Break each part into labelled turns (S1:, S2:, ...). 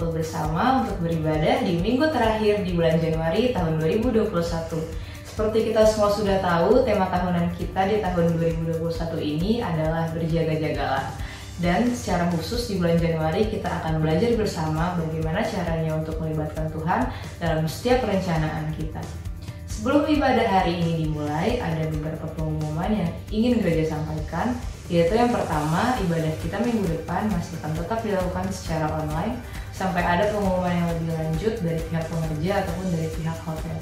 S1: waktu bersama untuk beribadah di minggu terakhir di bulan Januari tahun 2021. Seperti kita semua sudah tahu, tema tahunan kita di tahun 2021 ini adalah berjaga-jagalah. Dan secara khusus di bulan Januari kita akan belajar bersama bagaimana caranya untuk melibatkan Tuhan dalam setiap perencanaan kita. Sebelum ibadah hari ini dimulai, ada beberapa pengumuman yang ingin gereja sampaikan. Yaitu yang pertama, ibadah kita minggu depan masih akan tetap dilakukan secara online sampai ada pengumuman yang lebih lanjut dari pihak pengerja ataupun dari pihak hotel.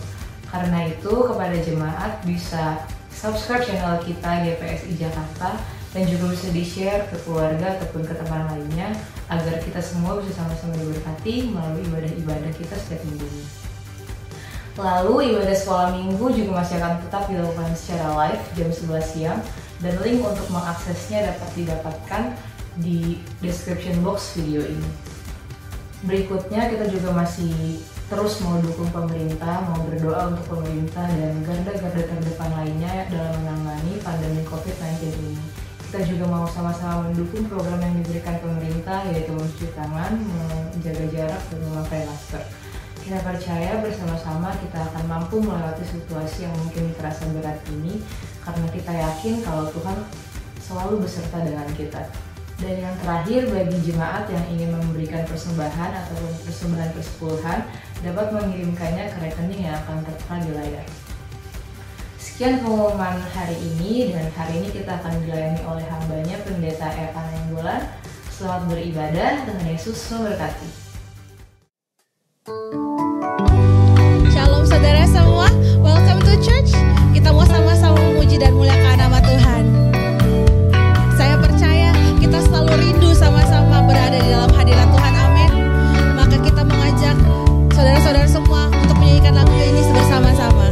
S1: Karena itu, kepada jemaat bisa subscribe channel kita GPSI Jakarta dan juga bisa di-share ke keluarga ataupun ke teman lainnya agar kita semua bisa sama-sama diberkati melalui ibadah-ibadah kita setiap minggunya. Lalu ibadah sekolah minggu juga masih akan tetap dilakukan secara live jam 11 siang. Dan link untuk mengaksesnya dapat didapatkan di description box video ini. Berikutnya kita juga masih terus mau dukung pemerintah, mau berdoa untuk pemerintah dan garda-garda terdepan lainnya dalam menangani pandemi COVID-19 ini. Kita juga mau sama-sama mendukung program yang diberikan pemerintah, yaitu mencuci tangan, menjaga jarak, dan memakai masker. Kita percaya bersama-sama kita akan mampu melewati situasi yang mungkin terasa berat ini karena kita yakin kalau Tuhan selalu beserta dengan kita. Dan yang terakhir, bagi jemaat yang ingin memberikan persembahan ataupun persembahan persepuluhan dapat mengirimkannya ke rekening yang akan tertera di layar. Sekian pengumuman hari ini, dan hari ini kita akan dilayani oleh hambanya Pendeta Evan Nainggolan. Selamat beribadah, Tuhan Yesus memberkati.
S2: Shalom saudara semua, welcome to church. Kita mau sama-sama memuji dan muliakan nama Tuhan. Saya percaya kita selalu rindu sama-sama berada di dalam hadirat Tuhan, amin. Maka kita mengajak saudara-saudara semua untuk menyanyikan lagu ini bersama-sama.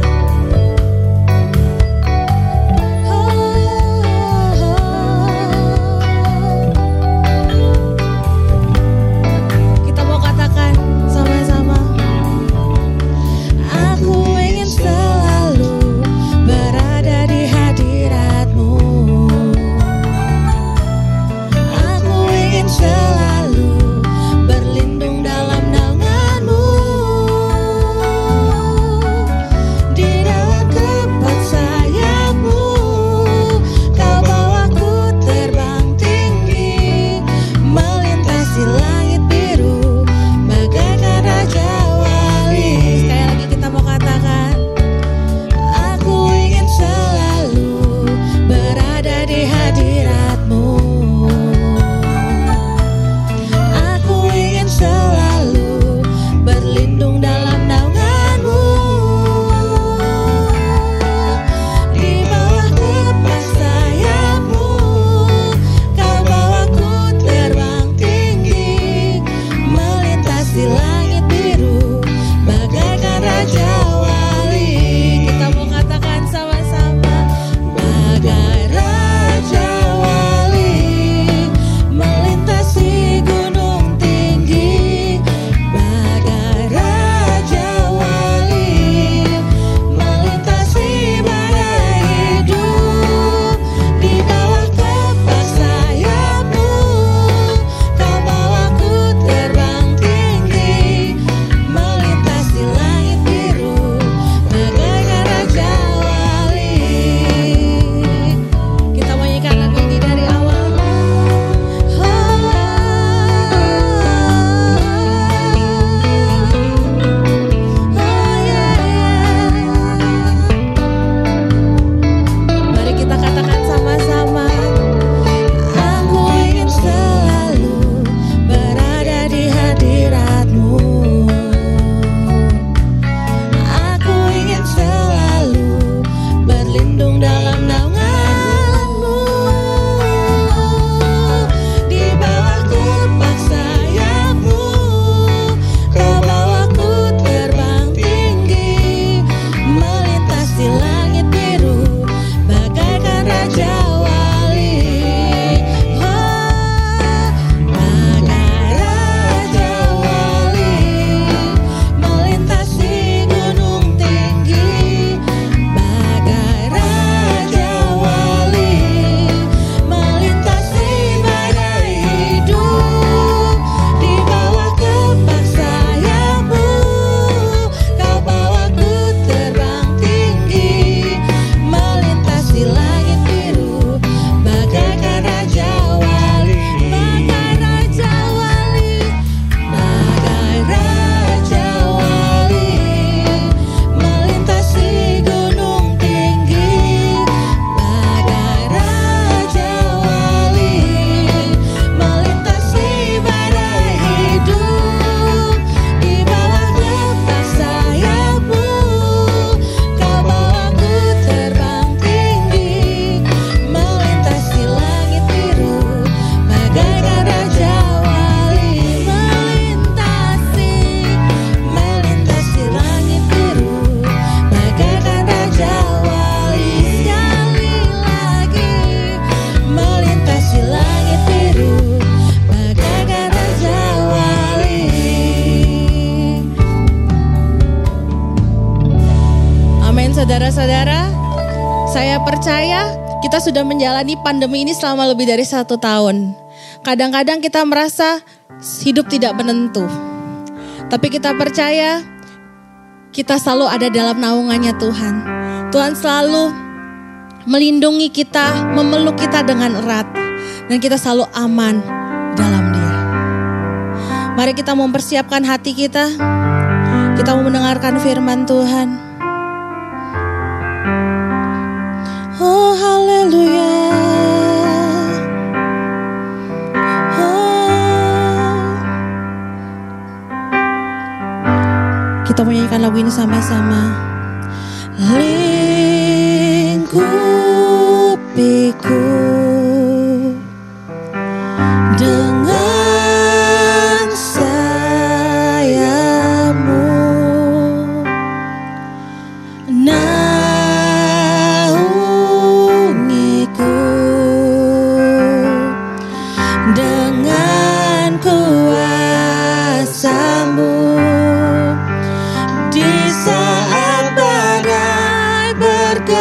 S2: Kita mau katakan sama-sama. Aku ingin selalu berada di hadirat-Mu. Aku ingin selalu berlindung dalam naungan-Mu. Di dalam kepat sayap-Mu, Kau bawaku terbang tinggi, melintasi langit biru, bagaikan Raja Wali. Sekali lagi kita mau katakan, aku ingin selalu berada di hadirat-Mu. Aku ingin selalu berlindung dalam naungan-Mu. Di bawah kepas sayap-Mu, Kau bawaku terbang tinggi, melintasi langit biru, bagaikan Raja Wali. Kita mau katakan sama-sama, bagai Raja Wali, melintasi gunung tinggi, bagai Raja Wali, melintasi badai hidup. Di bawah kepas sayap-Mu, Kau bawaku terbang tinggi, Saudara-saudara, saya percaya kita sudah menjalani pandemi ini selama lebih dari 1 tahun. Kadang-kadang kita merasa hidup tidak menentu. Tapi kita percaya kita selalu ada dalam naungannya Tuhan. Tuhan selalu melindungi kita, memeluk kita dengan erat. Dan kita selalu aman dalam Dia. Mari kita mempersiapkan hati kita. Kita mau mendengarkan firman Tuhan. Oh haleluya. Kita menyanyikan lagu ini sama-sama. Lingkupiku dengan sayapmu, naungiku dengan kuasa-Mu. Di saat badai bergelora,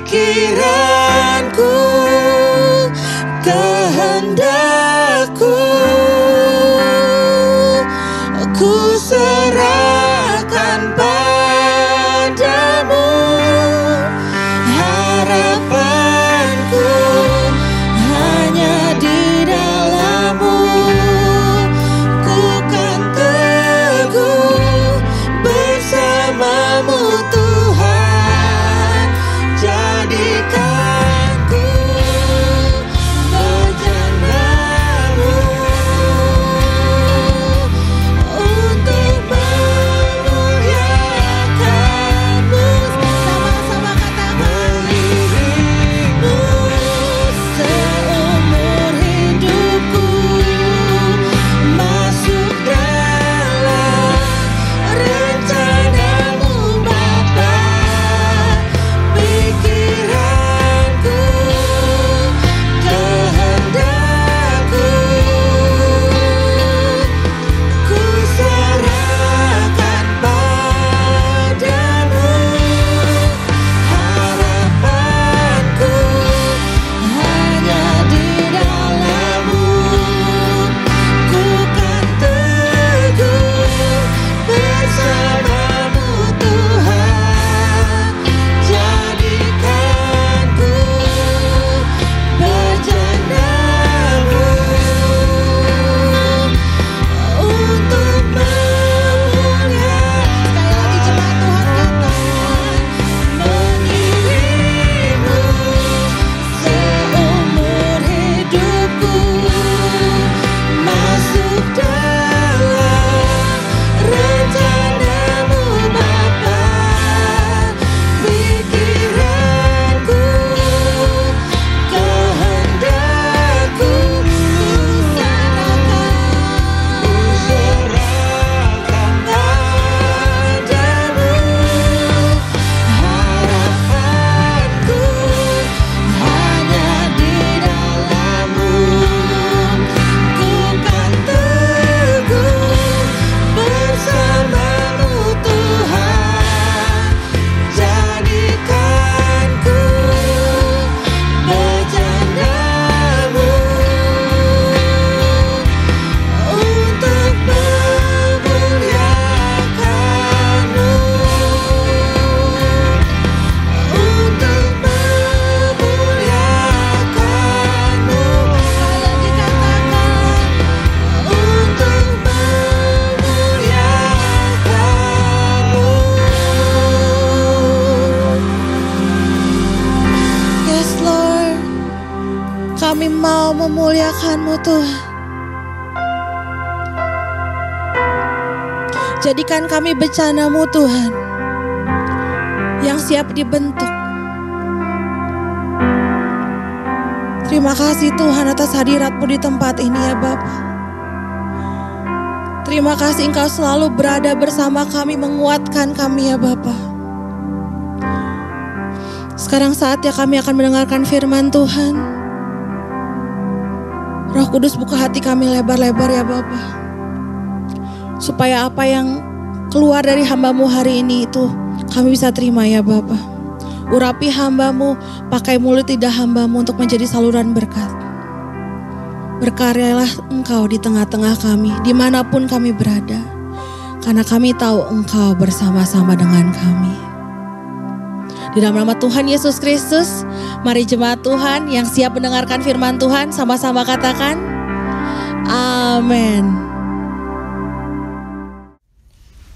S2: pikiranku, kehendakku, ku serahkan padamu. Harapanku hanya di dalam-Mu, ku kan teguh bersama-Mu Tuhan. Jadikanku bejana-Mu untuk memuliakan-Mu. Sama-sama katakan, mengiringmu seumur hidupku, masuk dalam rencana-Mu Bapa. Pikiranku, kehendakku, ku serahkan padamu. Harapanku hanya di dalam-Mu, ku kan teguh bersama-Mu Tuhan. Jadikanku bejana-Mu untuk memuliakan. Sekali lagi jemaat Tuhan katakan, mengiringmu seumur hidupku, masuk dalam rencana-Mu Bapa. Pikiranku, kehendakku, ku serahkan padamu. Harapanku hanya di dalam-Mu, ku kan teguh bersama-Mu Tuhan. Jadikanku bejana-Mu untuk memuliakan-Mu, untuk memuliakan-Mu. Sekali lagi katakan, untuk memuliakan-Mu. Yes Lord, kami mau memuliakan-Mu Tuhan. Jadikan kami bejana-Mu Tuhan, yang siap dibentuk. Terima kasih Tuhan atas hadirat-Mu di tempat ini ya Bapa. Terima kasih Engkau selalu berada bersama kami, menguatkan kami ya Bapa. Sekarang saatnya kami akan mendengarkan firman Tuhan. Roh Kudus, buka hati kami lebar-lebar ya Bapa, supaya apa yang keluar dari hamba-Mu hari ini itu kami bisa terima ya Bapa. Urapi hamba-Mu, pakai mulut lidah hamba-Mu untuk menjadi saluran berkat. Berkaryalah Engkau di tengah-tengah kami, dimanapun kami berada, karena kami tahu Engkau bersama-sama dengan kami. Di dalam nama Tuhan Yesus Kristus, mari jemaat Tuhan yang siap mendengarkan firman Tuhan sama-sama katakan, amin.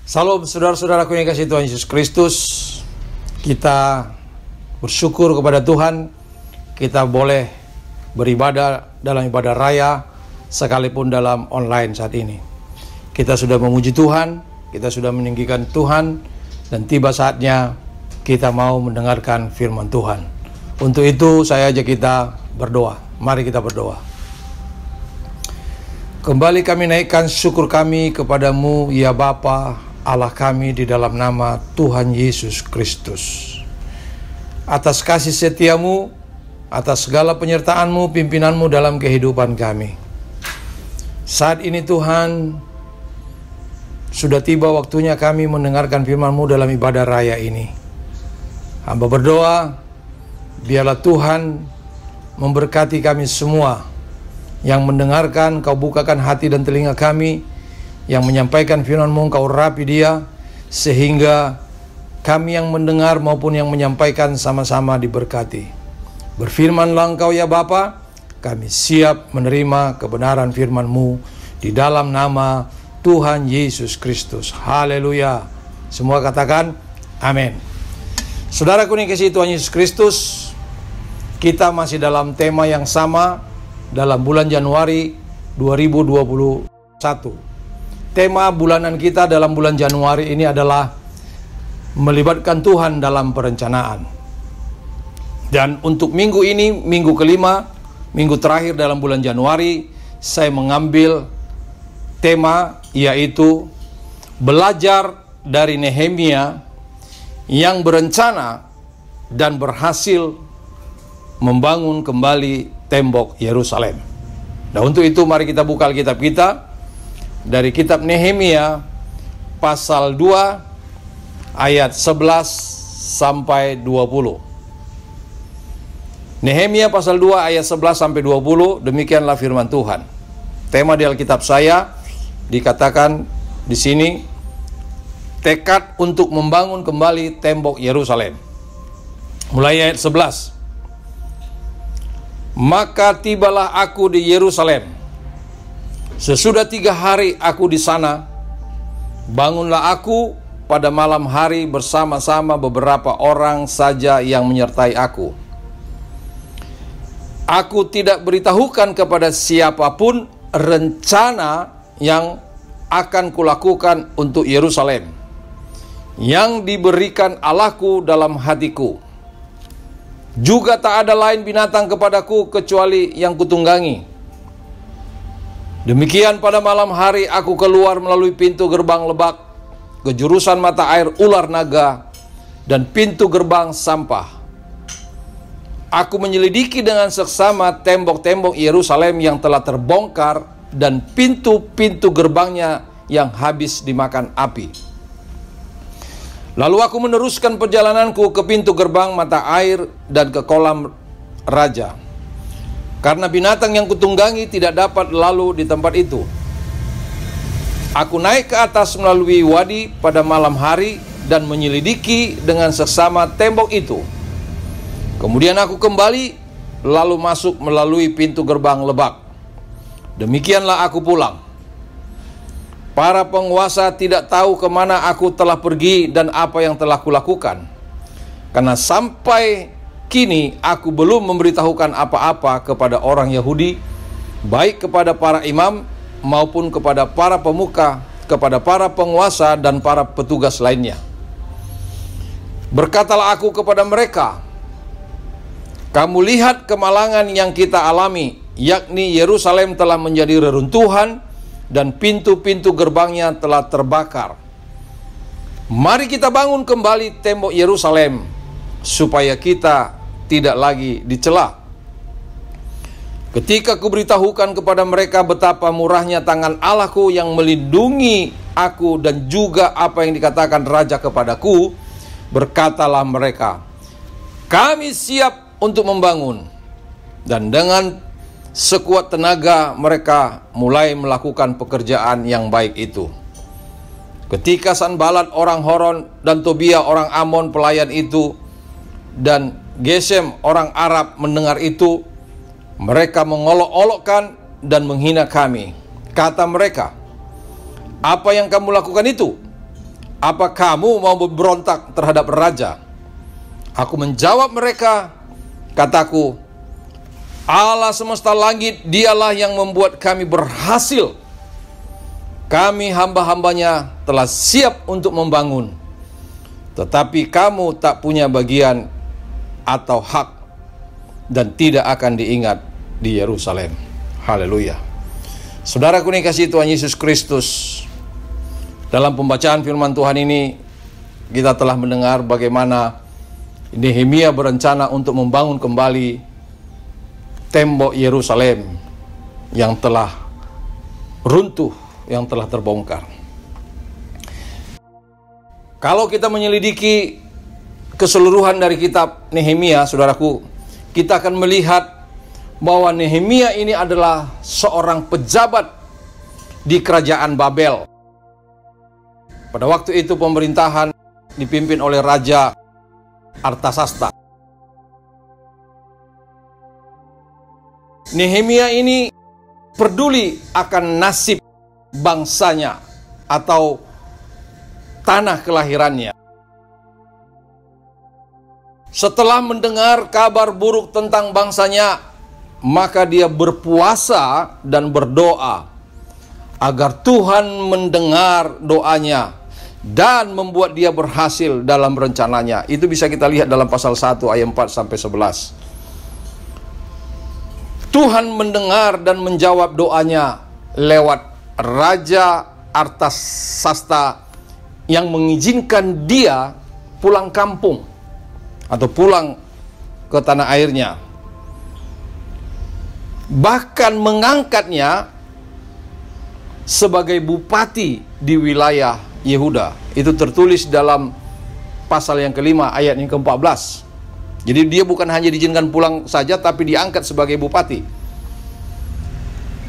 S3: Salam saudara-saudaraku yang kasih Tuhan Yesus Kristus. Kita bersyukur kepada Tuhan, kita boleh beribadah dalam ibadah raya sekalipun dalam online saat ini. Kita sudah memuji Tuhan, kita sudah meninggikan Tuhan, dan tiba saatnya kita mau mendengarkan firman Tuhan. Untuk itu saya ajak kita berdoa. Mari kita berdoa. Kembali kami naikkan syukur kami kepadamu ya Bapa Allah kami di dalam nama Tuhan Yesus Kristus. Atas kasih setia-Mu, atas segala penyertaan-Mu, pimpinan-Mu dalam kehidupan kami. Saat ini Tuhan, sudah tiba waktunya kami mendengarkan firman-Mu dalam ibadah raya ini. Hamba berdoa, biarlah Tuhan memberkati kami semua. Yang mendengarkan, Kau bukakan hati dan telinga kami. Yang menyampaikan firman-Mu, Kau rapi dia, sehingga kami yang mendengar maupun yang menyampaikan sama-sama diberkati. Berfirmanlah Engkau ya Bapa, kami siap menerima kebenaran firman-Mu di dalam nama Tuhan Yesus Kristus. Haleluya. Semua katakan amin. Saudaraku yang dikasihi Tuhan Yesus Kristus, kita masih dalam tema yang sama dalam bulan Januari 2021. Tema bulanan kita dalam bulan Januari ini adalah melibatkan Tuhan dalam perencanaan. Dan untuk minggu ini, minggu kelima, minggu terakhir dalam bulan Januari, saya mengambil tema yaitu belajar dari Nehemia yang berencana dan berhasil membangun kembali tembok Yerusalem. Nah, untuk itu mari kita buka Alkitab kita dari kitab Nehemia pasal 2 ayat 11 sampai 20. Nehemia pasal 2 ayat 11 sampai 20, demikianlah firman Tuhan. Tema di Alkitab saya dikatakan di sini, tekad untuk membangun kembali tembok Yerusalem. Mulai ayat 11. Maka tibalah aku di Yerusalem. Sesudah 3 hari aku di sana, bangunlah aku pada malam hari bersama-sama beberapa orang saja yang menyertai aku. Aku tidak beritahukan kepada siapapun rencana yang akan kulakukan untuk Yerusalem, yang diberikan Allahku dalam hatiku. Juga tak ada lain binatang kepadaku kecuali yang kutunggangi. Demikian pada malam hari aku keluar melalui pintu gerbang lebak ke jurusan mata air ular naga dan pintu gerbang sampah. Aku menyelidiki dengan seksama tembok-tembok Yerusalem yang telah terbongkar dan pintu-pintu gerbangnya yang habis dimakan api. Lalu aku meneruskan perjalananku ke pintu gerbang mata air dan ke kolam raja, karena binatang yang kutunggangi tidak dapat lalu di tempat itu. Aku naik ke atas melalui wadi pada malam hari dan menyelidiki dengan seksama tembok itu. Kemudian aku kembali lalu masuk melalui pintu gerbang lebak. Demikianlah aku pulang. Para penguasa tidak tahu kemana aku telah pergi dan apa yang telah kulakukan, karena sampai kini aku belum memberitahukan apa-apa kepada orang Yahudi, baik kepada para imam maupun kepada para pemuka, kepada para penguasa dan para petugas lainnya. Berkatalah aku kepada mereka, kamu lihat kemalangan yang kita alami, yakni Yerusalem telah menjadi reruntuhan dan pintu-pintu gerbangnya telah terbakar. Mari kita bangun kembali tembok Yerusalem, supaya kita tidak lagi dicela. Ketika kuberitahukan kepada mereka betapa murahnya tangan Allahku yang melindungi aku dan juga apa yang dikatakan raja kepadaku, berkatalah mereka, kami siap untuk membangun. Dan dengan sekuat tenaga mereka mulai melakukan pekerjaan yang baik itu. Ketika Sanbalat orang Horon dan Tobia orang Amon pelayan itu dan Gesem orang Arab mendengar itu, mereka mengolok-olokkan dan menghina kami. Kata mereka, apa yang kamu lakukan itu? Apa kamu mau berontak terhadap raja? Aku menjawab mereka, kataku, Allah semesta langit, dialah yang membuat kami berhasil. Kami hamba-hambanya telah siap untuk membangun, tetapi kamu tak punya bagian atau hak dan tidak akan diingat di Yerusalem. Haleluya. Saudaraku yang dikasihi Tuhan Yesus Kristus, dalam pembacaan firman Tuhan ini kita telah mendengar bagaimana Nehemia berencana untuk membangun kembali tembok Yerusalem yang telah runtuh, yang telah terbongkar. Kalau kita menyelidiki keseluruhan dari kitab Nehemia, saudaraku, kita akan melihat bahwa Nehemia ini adalah seorang pejabat di kerajaan Babel. Pada waktu itu pemerintahan dipimpin oleh Raja Artasasta. Nehemia ini peduli akan nasib bangsanya atau tanah kelahirannya. Setelah mendengar kabar buruk tentang bangsanya, maka dia berpuasa dan berdoa agar Tuhan mendengar doanya dan membuat dia berhasil dalam rencananya. Itu bisa kita lihat dalam pasal 1 ayat 4 sampai 11. Tuhan mendengar dan menjawab doanya lewat Raja Artasasta yang mengizinkan dia pulang kampung atau pulang ke tanah airnya. Bahkan mengangkatnya sebagai bupati di wilayah Yehuda. Itu tertulis dalam pasal yang kelima ayat yang ke-14. Jadi dia bukan hanya diizinkan pulang saja, tapi diangkat sebagai bupati.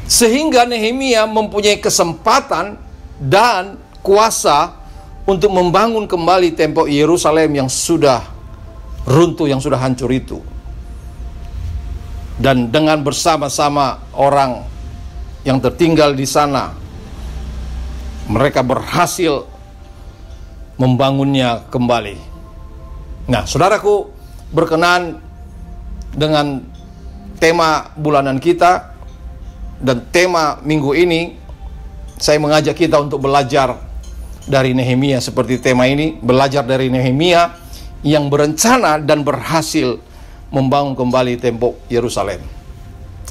S3: Sehingga Nehemia mempunyai kesempatan dan kuasa untuk membangun kembali tembok Yerusalem yang sudah runtuh, yang sudah hancur itu. Dan dengan bersama-sama orang yang tertinggal di sana, mereka berhasil membangunnya kembali. Nah, saudaraku, berkenan dengan tema bulanan kita dan tema minggu ini, saya mengajak kita untuk belajar dari Nehemia seperti tema ini, belajar dari Nehemia yang berencana dan berhasil membangun kembali tembok Yerusalem.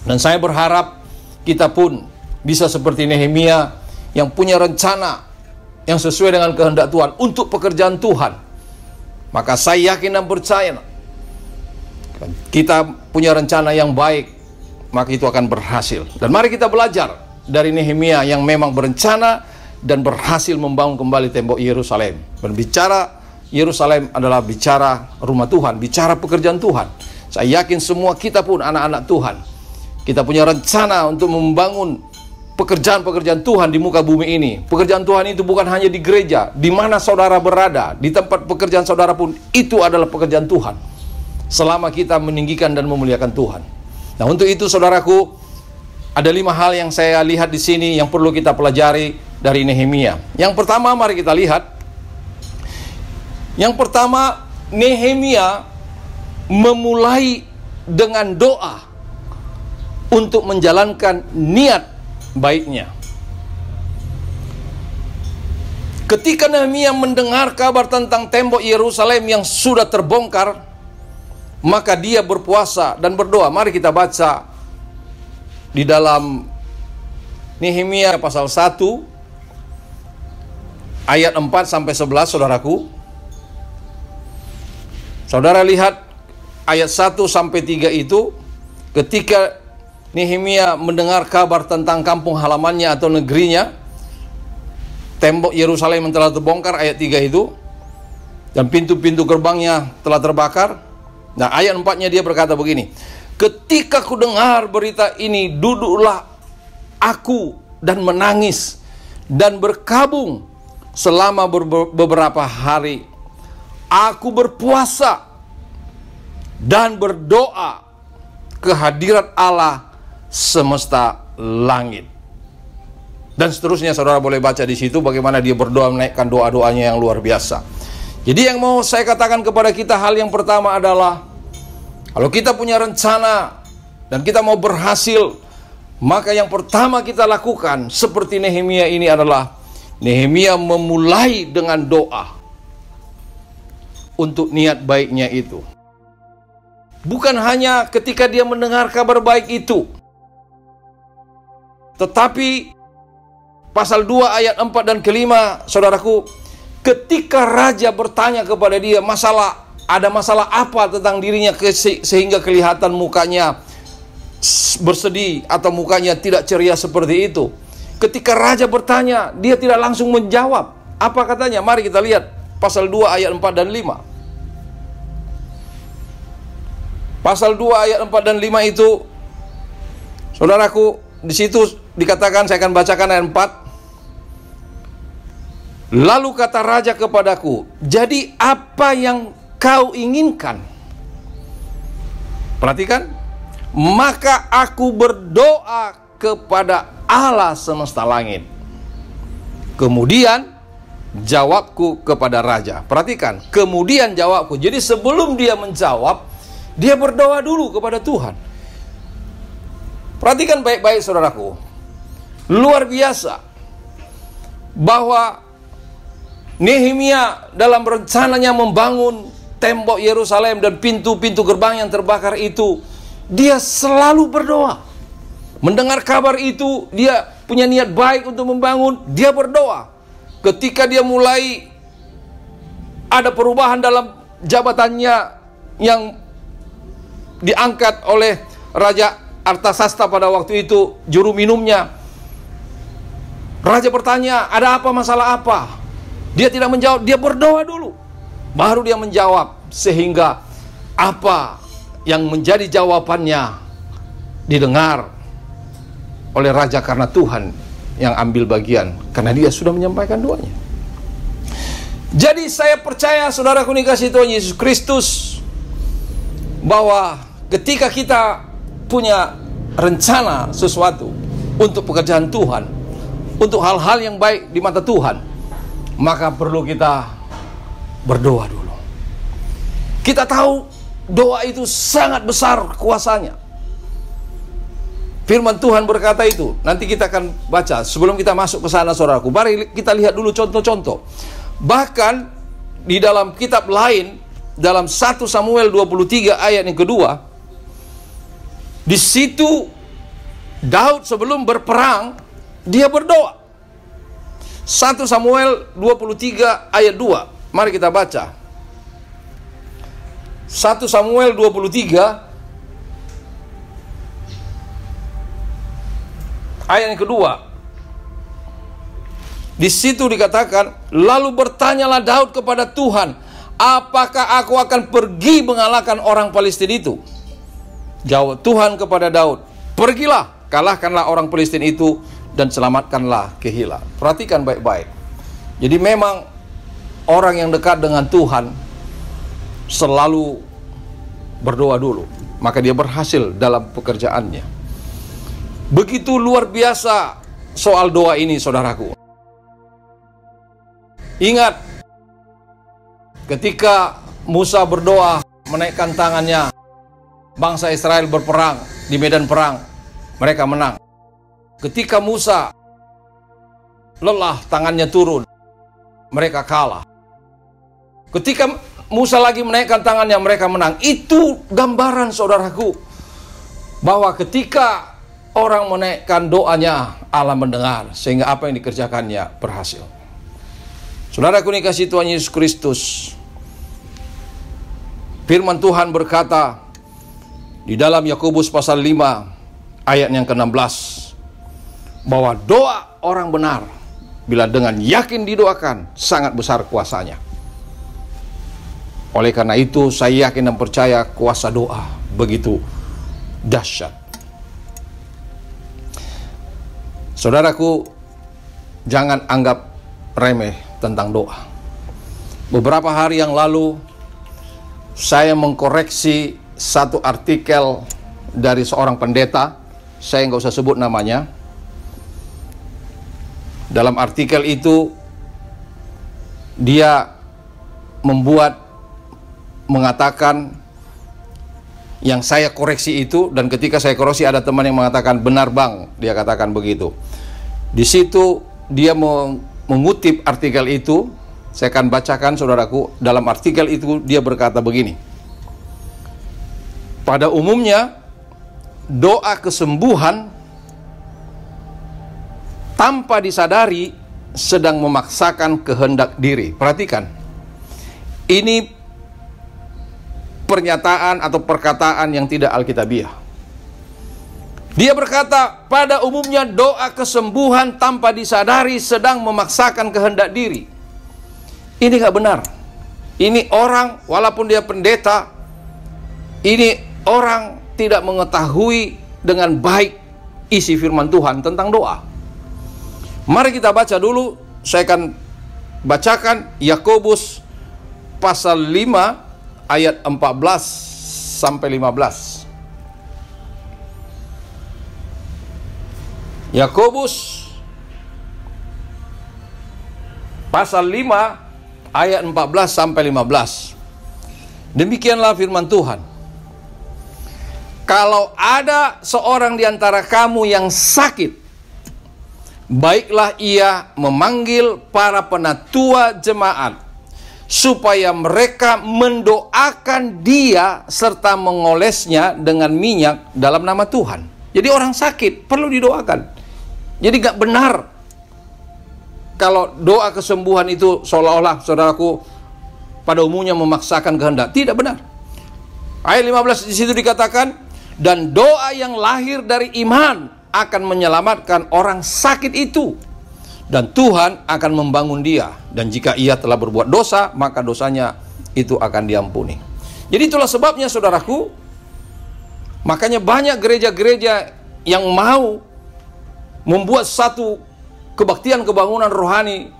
S3: Dan saya berharap kita pun bisa seperti Nehemia yang punya rencana yang sesuai dengan kehendak Tuhan untuk pekerjaan Tuhan. Maka saya yakin dan percaya kita punya rencana yang baik, maka itu akan berhasil. Dan mari kita belajar dari Nehemia yang memang berencana dan berhasil membangun kembali tembok Yerusalem. Berbicara Yerusalem adalah bicara rumah Tuhan, bicara pekerjaan Tuhan. Saya yakin semua kita pun anak-anak Tuhan, kita punya rencana untuk membangun pekerjaan-pekerjaan Tuhan di muka bumi ini. Pekerjaan Tuhan itu bukan hanya di gereja, di mana saudara berada, di tempat pekerjaan saudara pun itu adalah pekerjaan Tuhan. Selama kita meninggikan dan memuliakan Tuhan. Nah, untuk itu saudaraku, ada 5 hal yang saya lihat di sini yang perlu kita pelajari dari Nehemia. Yang pertama, mari kita lihat. Yang pertama, Nehemia memulai dengan doa untuk menjalankan niat baiknya. Ketika Nehemia mendengar kabar tentang tembok Yerusalem yang sudah terbongkar, maka dia berpuasa dan berdoa. Mari kita baca di dalam Nehemia pasal 1 ayat 4 sampai 11, saudaraku. Saudara lihat ayat 1 sampai 3 itu, ketika Nehemia mendengar kabar tentang kampung halamannya atau negerinya, tembok Yerusalem yang telah terbongkar, ayat 3 itu, dan pintu-pintu gerbangnya telah terbakar. Nah, ayat 4-nya dia berkata begini, ketika ku dengar berita ini, duduklah aku dan menangis dan berkabung selama beberapa hari. Aku berpuasa dan berdoa ke hadirat Allah semesta langit. Dan seterusnya, saudara boleh baca di situ bagaimana dia berdoa, menaikkan doa-doanya yang luar biasa. Jadi yang mau saya katakan kepada kita, hal yang pertama adalah kalau kita punya rencana dan kita mau berhasil, maka yang pertama kita lakukan seperti Nehemia ini adalah Nehemia memulai dengan doa untuk niat baiknya itu. Bukan hanya ketika dia mendengar kabar baik itu, tetapi pasal 2 ayat 4 dan ke-5, saudaraku, ketika raja bertanya kepada dia ada masalah apa tentang dirinya sehingga kelihatan mukanya bersedih atau mukanya tidak ceria seperti itu. Ketika raja bertanya, dia tidak langsung menjawab. Apa katanya? Mari kita lihat pasal 2 ayat 4 dan 5. pasal 2 ayat 4 dan 5 itu, saudaraku, di situ dikatakan, saya akan bacakan ayat 4. Lalu kata raja kepadaku, jadi apa yang kau inginkan? Perhatikan, maka aku berdoa kepada Allah semesta langit. Kemudian jawabku kepada raja. Perhatikan, kemudian jawabku. Jadi sebelum dia menjawab, dia berdoa dulu kepada Tuhan. Perhatikan baik-baik saudaraku. Luar biasa bahwa Nehemia dalam rencananya membangun tembok Yerusalem dan pintu-pintu gerbang yang terbakar itu, dia selalu berdoa. Mendengar kabar itu, dia punya niat baik untuk membangun, dia berdoa. Ketika dia mulai ada perubahan dalam jabatannya yang diangkat oleh Raja Artasasta pada waktu itu, juru minumnya, raja bertanya, ada apa, masalah apa? Dia tidak menjawab, dia berdoa dulu, baru dia menjawab, sehingga apa yang menjadi jawabannya didengar oleh raja karena Tuhan yang ambil bagian, karena dia sudah menyampaikan doanya. Jadi saya percaya, saudaraku dikasihi Tuhan Yesus Kristus, bahwa ketika kita punya rencana sesuatu untuk pekerjaan Tuhan, untuk hal-hal yang baik di mata Tuhan, maka perlu kita berdoa dulu. Kita tahu doa itu sangat besar kuasanya. Firman Tuhan berkata itu. Nanti kita akan baca. Sebelum kita masuk ke sana, saudaraku, mari kita lihat dulu contoh-contoh. Bahkan di dalam kitab lain, dalam 1 Samuel 23 ayat yang kedua, di situ Daud sebelum berperang, dia berdoa. 1 Samuel 23 ayat 2. Mari kita baca. 1 Samuel 23 ayat yang kedua. Di situ dikatakan, lalu bertanyalah Daud kepada Tuhan, apakah aku akan pergi mengalahkan orang Palestina itu? Jawab Tuhan kepada Daud, pergilah, kalahkanlah orang Palestina itu dan selamatkanlah Kehilah. Perhatikan baik-baik. Jadi memang orang yang dekat dengan Tuhan selalu berdoa dulu, maka dia berhasil dalam pekerjaannya. Begitu luar biasa soal doa ini, saudaraku. Ingat, ketika Musa berdoa, menaikkan tangannya, bangsa Israel berperang di medan perang, mereka menang. Ketika Musa lelah, tangannya turun, mereka kalah. Ketika Musa lagi menaikkan tangannya, mereka menang. Itu gambaran, saudaraku, bahwa ketika orang menaikkan doanya, Allah mendengar, sehingga apa yang dikerjakannya berhasil. Saudaraku dikasihi Tuhan Yesus Kristus, firman Tuhan berkata di dalam Yakobus pasal 5 ayat yang ke-16, bahwa doa orang benar bila dengan yakin didoakan sangat besar kuasanya. Oleh karena itu saya yakin dan percaya kuasa doa begitu dahsyat. Saudaraku, jangan anggap remeh tentang doa. Beberapa hari yang lalu saya mengkoreksi satu artikel dari seorang pendeta. Saya nggak usah sebut namanya. Dalam artikel itu dia mengatakan yang saya koreksi itu, dan ketika saya koreksi ada teman yang mengatakan, benar bang, dia katakan begitu. Di situ dia mengutip artikel itu, saya akan bacakan saudaraku. Dalam artikel itu dia berkata begini, pada umumnya doa kesembuhan tanpa disadari sedang memaksakan kehendak diri. Perhatikan, ini pernyataan atau perkataan yang tidak alkitabiah. Dia berkata, pada umumnya doa kesembuhan tanpa disadari sedang memaksakan kehendak diri. Ini gak benar. Ini orang, walaupun dia pendeta, ini orang tidak mengetahui dengan baik isi firman Tuhan tentang doa. Mari kita baca dulu, saya akan bacakan Yakobus pasal 5 ayat 14 sampai 15. Yakobus pasal 5 ayat 14 sampai 15. Demikianlah firman Tuhan. Kalau ada seorang di antara kamu yang sakit, baiklah ia memanggil para penatua jemaat, supaya mereka mendoakan dia serta mengolesnya dengan minyak dalam nama Tuhan. Jadi orang sakit perlu didoakan. Jadi gak benar kalau doa kesembuhan itu seolah-olah, saudaraku, pada umumnya memaksakan kehendak. Tidak benar. Ayat 15 di situ dikatakan, dan doa yang lahir dari iman akan menyelamatkan orang sakit itu, dan Tuhan akan membangun dia, dan jika ia telah berbuat dosa, maka dosanya itu akan diampuni. Jadi itulah sebabnya, saudaraku, makanya banyak gereja-gereja yang mau membuat satu kebaktian kebangunan rohani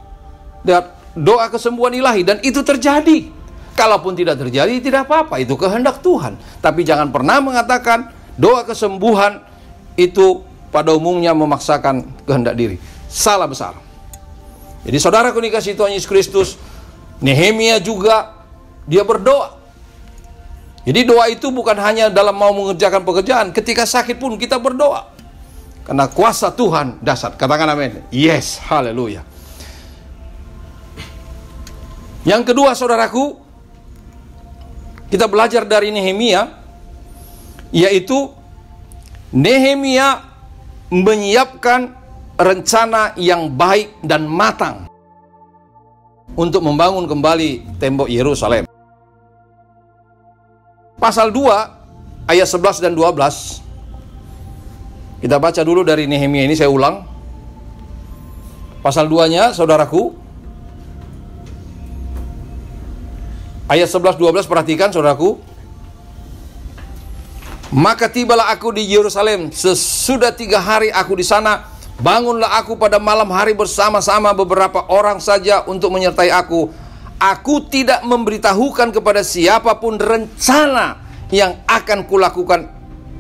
S3: dan doa kesembuhan ilahi, dan itu terjadi. Kalaupun tidak terjadi, tidak apa-apa, itu kehendak Tuhan. Tapi jangan pernah mengatakan doa kesembuhan itu pada umumnya memaksakan kehendak diri. Salah besar. Jadi saudaraku dikasihi Tuhan Yesus Kristus, Nehemia juga dia berdoa. Jadi doa itu bukan hanya dalam mau mengerjakan pekerjaan, ketika sakit pun kita berdoa. Karena kuasa Tuhan dahsyat. Katakan amin. Yes, haleluya. Yang kedua, saudaraku, kita belajar dari Nehemia, yaitu Nehemia menyiapkan rencana yang baik dan matang untuk membangun kembali tembok Yerusalem. Pasal 2 ayat 11 dan 12. Kita baca dulu dari Nehemia ini, saya ulang. Pasal 2-nya, saudaraku, ayat 11-12, perhatikan, saudaraku. Maka tibalah aku di Yerusalem, sesudah 3 hari aku di sana. Bangunlah aku pada malam hari bersama-sama beberapa orang saja untuk menyertai aku. Aku tidak memberitahukan kepada siapapun rencana yang akan kulakukan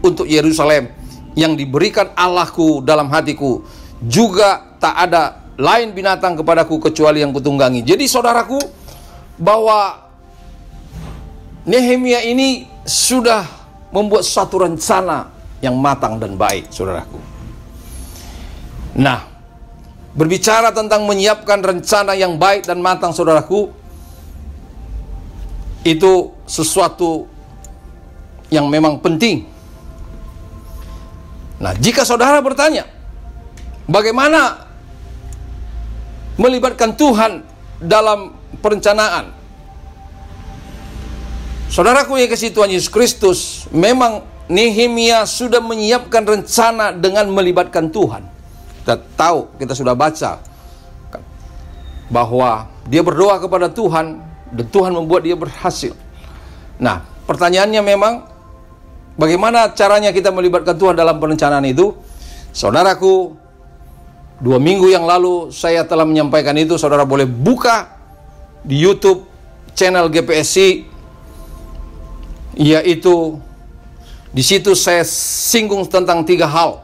S3: untuk Yerusalem yang diberikan Allahku dalam hatiku. Juga tak ada lain binatang kepadaku kecuali yang kutunggangi. Jadi saudaraku, bahwa Nehemia ini sudah membuat satu rencana yang matang dan baik, saudaraku. Nah, berbicara tentang menyiapkan rencana yang baik dan matang, saudaraku, itu sesuatu yang memang penting. Nah, jika saudara bertanya, bagaimana melibatkan Tuhan dalam perencanaan? Saudaraku yang kasih Tuhan Yesus Kristus, memang Nehemia sudah menyiapkan rencana dengan melibatkan Tuhan. Kita tahu, kita sudah baca bahwa dia berdoa kepada Tuhan dan Tuhan membuat dia berhasil. Nah, pertanyaannya memang, bagaimana caranya kita melibatkan Tuhan dalam perencanaan itu? Saudaraku, 2 minggu yang lalu saya telah menyampaikan itu. Saudara boleh buka di YouTube channel GPSC, yaitu di situ saya singgung tentang 3 hal.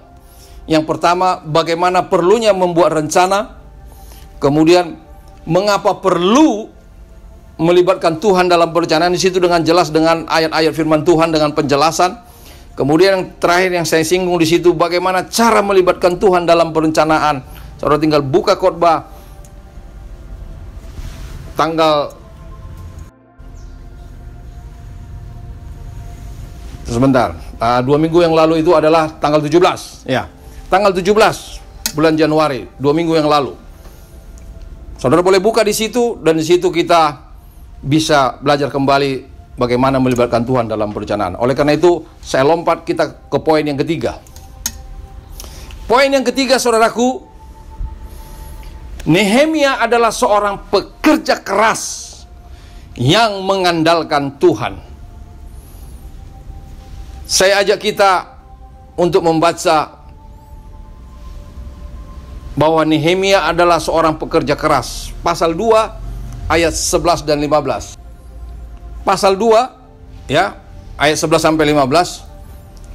S3: Yang pertama, bagaimana perlunya membuat rencana. Kemudian, mengapa perlu melibatkan Tuhan dalam perencanaan, di situ dengan jelas dengan ayat-ayat firman Tuhan dengan penjelasan. Kemudian yang terakhir yang saya singgung di situ, bagaimana cara melibatkan Tuhan dalam perencanaan. Saudara tinggal buka khotbah tanggal sebentar, 2 minggu yang lalu itu adalah tanggal 17, ya, tanggal 17 bulan Januari, 2 minggu yang lalu. Saudara boleh buka di situ, dan di situ kita bisa belajar kembali bagaimana melibatkan Tuhan dalam perencanaan. Oleh karena itu, saya lompat kita ke poin yang ketiga. Poin yang ketiga, saudaraku, Nehemia adalah seorang pekerja keras yang mengandalkan Tuhan. Saya ajak kita untuk membaca bahwa Nehemia adalah seorang pekerja keras. Pasal 2 ayat 11 dan 15. Pasal 2 ya, ayat 11 sampai 15.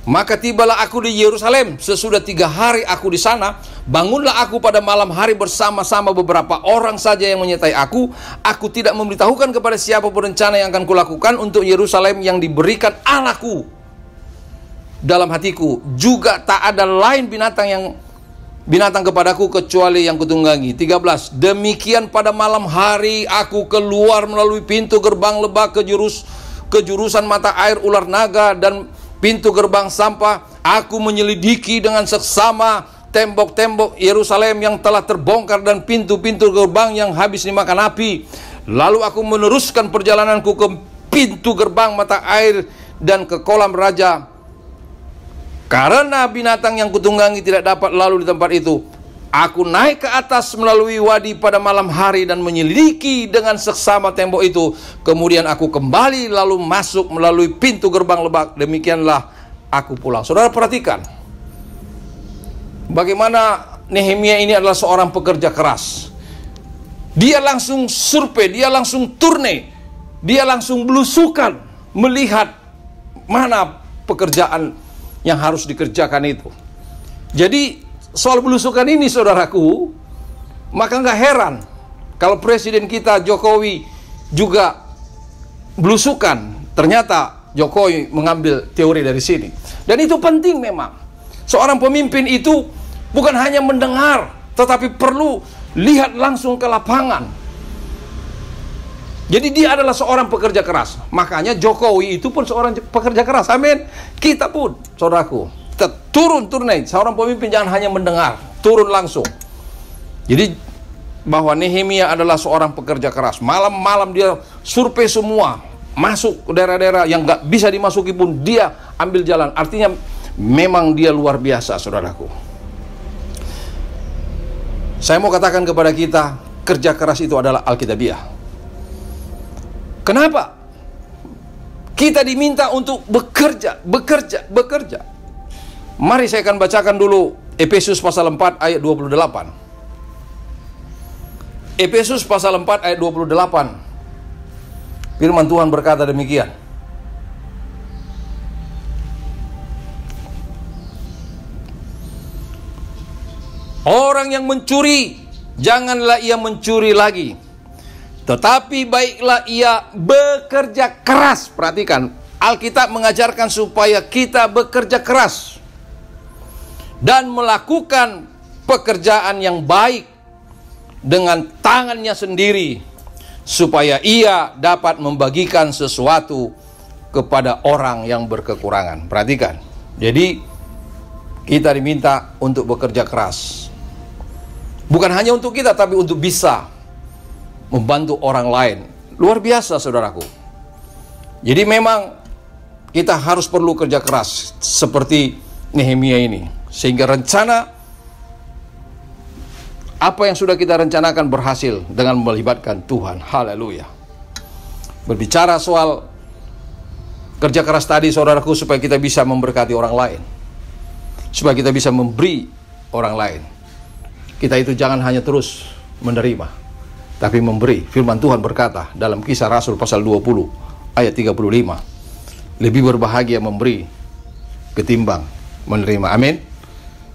S3: Maka tibalah aku di Yerusalem, sesudah 3 hari aku di sana, bangunlah aku pada malam hari bersama-sama beberapa orang saja yang menyertai aku. Aku tidak memberitahukan kepada siapapun rencana yang akan kulakukan untuk Yerusalem yang diberikan Allahku dalam hatiku. Juga tak ada lain binatang kepadaku kecuali yang kutunggangi. 13. Demikian pada malam hari aku keluar melalui pintu gerbang lebah ke jurusan mata air ular naga dan pintu gerbang sampah. Aku menyelidiki dengan seksama tembok-tembok Yerusalem yang telah terbongkar dan pintu-pintu gerbang yang habis dimakan api. Lalu aku meneruskan perjalananku ke pintu gerbang mata air dan ke kolam raja. Karena binatang yang kutunggangi tidak dapat lalu di tempat itu, aku naik ke atas melalui wadi pada malam hari dan menyelidiki dengan seksama tembok itu. Kemudian aku kembali lalu masuk melalui pintu gerbang lebah. Demikianlah aku pulang. Saudara perhatikan bagaimana Nehemia ini adalah seorang pekerja keras. Dia langsung survei, dia langsung turne, dia langsung belusukan melihat mana pekerjaan yang harus dikerjakan itu. Jadi soal belusukan ini saudaraku, maka nggak heran kalau Presiden kita Jokowi juga belusukan. Ternyata Jokowi mengambil teori dari sini. Dan itu penting memang. Seorang pemimpin itu bukan hanya mendengar, tetapi perlu lihat langsung ke lapangan. Jadi dia adalah seorang pekerja keras. Makanya Jokowi itu pun seorang pekerja keras. Amin. Kita pun, saudaraku, kita turun naik. Seorang pemimpin jangan hanya mendengar, turun langsung. Jadi bahwa Nehemia adalah seorang pekerja keras. Malam-malam dia survei semua, masuk ke daerah-daerah yang nggak bisa dimasuki pun dia ambil jalan. Artinya memang dia luar biasa, saudaraku. Saya mau katakan kepada kita, kerja keras itu adalah alkitabiah. Kenapa? Kita diminta untuk bekerja. Mari saya akan bacakan dulu Efesus pasal 4 ayat 28. Efesus pasal 4 ayat 28. Firman Tuhan berkata demikian. Orang yang mencuri, janganlah ia mencuri lagi, tetapi baiklah ia bekerja keras. Perhatikan, Alkitab mengajarkan supaya kita bekerja keras dan melakukan pekerjaan yang baik dengan tangannya sendiri, supaya ia dapat membagikan sesuatu kepada orang yang berkekurangan. Perhatikan, jadi kita diminta untuk bekerja keras. Bukan hanya untuk kita, tapi untuk bisa membantu orang lain. Luar biasa, saudaraku. Jadi memang kita harus perlu kerja keras seperti Nehemia ini, sehingga rencana apa yang sudah kita rencanakan berhasil dengan melibatkan Tuhan. Haleluya. Berbicara soal kerja keras tadi, saudaraku, supaya kita bisa memberkati orang lain, supaya kita bisa memberi orang lain. Kita itu jangan hanya terus menerima, tapi memberi. Firman Tuhan berkata dalam Kisah Rasul pasal 20 ayat 35, lebih berbahagia memberi ketimbang menerima. Amin.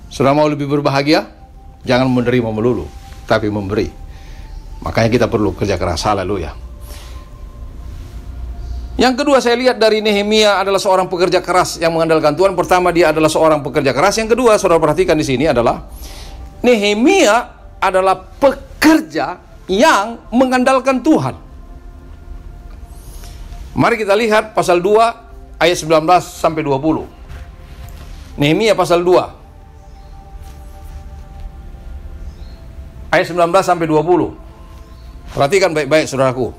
S3: Saudara mau lebih berbahagia? Jangan menerima melulu, tapi memberi. Makanya kita perlu kerja keras. Haleluya. Yang kedua saya lihat dari Nehemia adalah seorang pekerja keras yang mengandalkan Tuhan. Pertama, dia adalah seorang pekerja keras. Yang kedua, saudara perhatikan di sini adalah Nehemia adalah pekerja yang mengandalkan Tuhan. Mari kita lihat pasal 2 ayat 19 sampai 20. Nehemia pasal 2 ayat 19 sampai 20. Perhatikan baik-baik, saudaraku.